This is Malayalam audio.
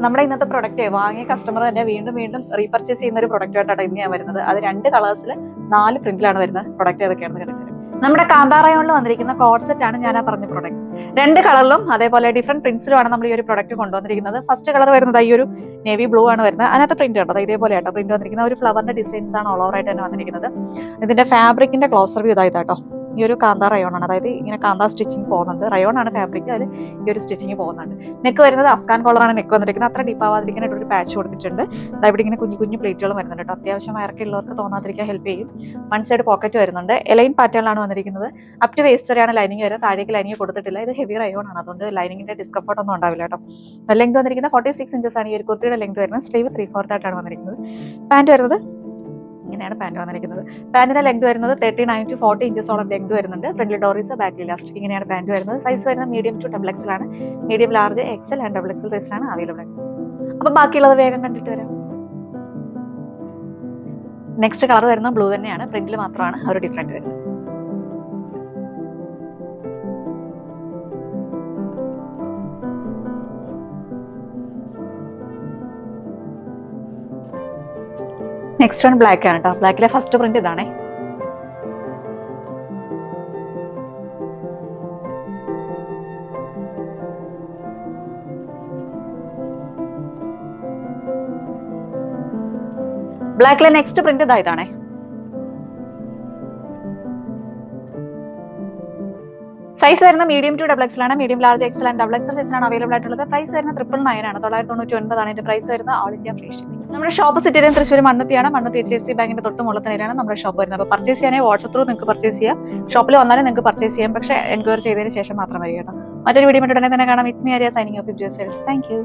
നമ്മുടെ ഇന്നത്തെ പ്രൊഡക്റ്റ് വാങ്ങിയ കസ്റ്റമർ തന്നെ വീണ്ടും വീണ്ടും റീപർച്ചേസ് ചെയ്യുന്ന ഒരു പ്രൊഡക്റ്റായിട്ടാണ് ഇന്ന് ഞാൻ വരുന്നത്. അത് 2 കളേഴ്സിൽ 4 പ്രിന്റിലാണ് വരുന്നത്. പ്രൊഡക്റ്റ് ഏതൊക്കെയാണെന്ന് കണ്ടിട്ട് നമ്മുടെ കാന്താറയോണിൽ വന്നിരിക്കുന്ന കോഡ് സെറ്റ് ആണ് ഞാൻ പറഞ്ഞ പ്രൊഡക്റ്റ്. 2 കളറിലും അതേപോലെ ഡിഫറെന്റ് പ്രിന്റ്സിലുമാണ് നമ്മൾ ഈ ഒരു പ്രൊഡക്റ്റ് കൊണ്ടുവന്നിരിക്കുന്നത്. ഫസ്റ്റ് കളർ വരുന്നത് ഈ ഒരു നേവി ബ്ലൂ ആണ് വരുന്നത്. അതിനകത്ത് പ്രിന്റ് ഉണ്ടോ ഇതേപോലെ ആട്ടോ പ്രിന്റ് വന്നിരിക്കുന്ന ഒരു ഫ്ലവറിന്റെ ഡിസൈൻസ് ആണ് ഓൾ ഓവർ ആയിട്ട് തന്നെ വന്നിരിക്കുന്നത്. ഇതിന്റെ ഫാബ്രിക്കിന്റെ ക്ലോസർ വ്യൂ ഇതായിട്ടോ. ഈ ഒരു കാന്താ റയോൺ ആണ്, അതായത് ഇങ്ങനെ കാന്താ സ്റ്റിച്ചിങ് പോകുന്നുണ്ട്. റയോൺ ആണ് ഫാബ്രിക്, അതിൽ ഈ ഒരു സ്റ്റിച്ചിങ് പോകുന്നുണ്ട്. നെക്ക് വരുന്നത് അഫ്ഗാൻ കോളറാണ് നെക്ക് വന്നിരിക്കുന്നത്. അത്ര ഡീപ്പാവാതിരിക്കാനായിട്ട് ഒരു പാച്ച് കൊടുത്തിട്ടുണ്ട്. ഇവിടെ ഇങ്ങനെ കുഞ്ഞു കുഞ്ഞു പ്ലേറ്റുകൾ വരുന്നുണ്ട് കേട്ടോ. അത്യാവശ്യം ഇറക്കിയുള്ളവർക്ക് തോന്നാതിരിക്കാൻ ഹെൽപ്പ് ചെയ്യും. 1 സൈഡ് പോക്കറ്റ് വരുന്നുണ്ട്. എലൈൻ പാറ്റേണിലാണ് വന്നിരിക്കുന്നത്. അപ് ടു വേസ്റ്റ് വരെയാണ് ലൈനിങ് വരുന്നത്. താഴേക്ക് ലൈനിങ് കൊടുത്തിട്ടില്ല. ഇത് ഹെവി റയോൺ ആണ്, അതുകൊണ്ട് ലൈനിങ്ങിന്റെ ഡിസ്കംഫർട്ട് ഒന്നും ഉണ്ടാവില്ല കേട്ടോ. ലെങ്ത് വന്നിരിക്കുന്നത് 46 ഇഞ്ചസ് ആണ് ഈ ഒരു കുർത്തിയുടെ ലെങ്ത് വരുന്നത്. സ്ലീവ് 3/4 ആയിട്ടാണ് വന്നിരിക്കുന്നത്. പാന്റ് വരുന്നത് ഇങ്ങനെയാണ് പാന്റ് വന്നിരിക്കുന്നത്. പാന്റിന്റെ ലെങ്ത് വരുന്നത് 39 to 40 ഇഞ്ചസോളം ലെങ്ത് വരുന്നുണ്ട്. ഫ്രണ്ടിൽ ഡോറീസ്, ബാക്കിൽ ഇലാസ്റ്റിക്. ഇങ്ങനെയാണ് പാന്റ് വരുന്നത്. സൈസ് വരുന്നത് മീഡിയം ടു ഡബിൾ എക്സൽ ആണ്. Medium, large, XL and double XL സൈസിലാണ് അവൈലബിൾ. അപ്പൊ ബാക്കിയുള്ളത് വേഗം കണ്ടിട്ട് വരാം. നെക്സ്റ്റ് കളർ വരുന്നത് ബ്ലൂ തന്നെയാണ്. പ്രിന്റിൽ മാത്രമാണ് ഒരു ഡിഫറൻറ്റ് വരുന്നത്. നെക്സ്റ്റ് വൺ ബ്ലാക്ക് ആണ് കേട്ടോ. ബ്ലാക്കിലെ ഫസ്റ്റ് പ്രിന്റ് ഇതാണേ. ബ്ലാക്കിലെ നെക്സ്റ്റ് പ്രിന്റ് ഇതാണേ. സൈസ് വരുന്ന മീഡിയം ടു ഡബിൾ എക്സൽ ആണ്. Medium, large, XL and double XL സൈസിലാണ് അവൈലബിൾ ആയിട്ടുള്ളത്. പ്രൈസ് വരുന്നത് 999 ആണ്. 999 ആണ് ഇതിന്റെ പ്രൈസ് വരുന്നത്. All India free shipping. നമ്മുടെ ഷോപ്പ് സിറ്റി തൃശ്ശൂർ മണ്ണുത്തിയാണ്. മണ്ണുത്തി HDFC ബാങ്കിന്റെ തൊട്ട് മുകളിലാണ് നമ്മുടെ ഷോപ്പ് വരുന്നത്. അപ്പോൾ പർച്ചേസ് ചെയ്യാനായി വാട്സ്ആപ്പ് ത്രൂ നിങ്ങൾക്ക് പർച്ചേസ് ചെയ്യാം. ഷോപ്പിൽ വന്നാലും നിങ്ങൾക്ക് പർച്ചേസ് ചെയ്യാം. പക്ഷേ എൻക്വയറി ചെയ്തതിന് ശേഷം മാത്രം വരിക കേട്ടോ. മറ്റൊരു വീഡിയോ ഉടനെ തന്നെ കാണാം. It's me Arya signing off. Thank you.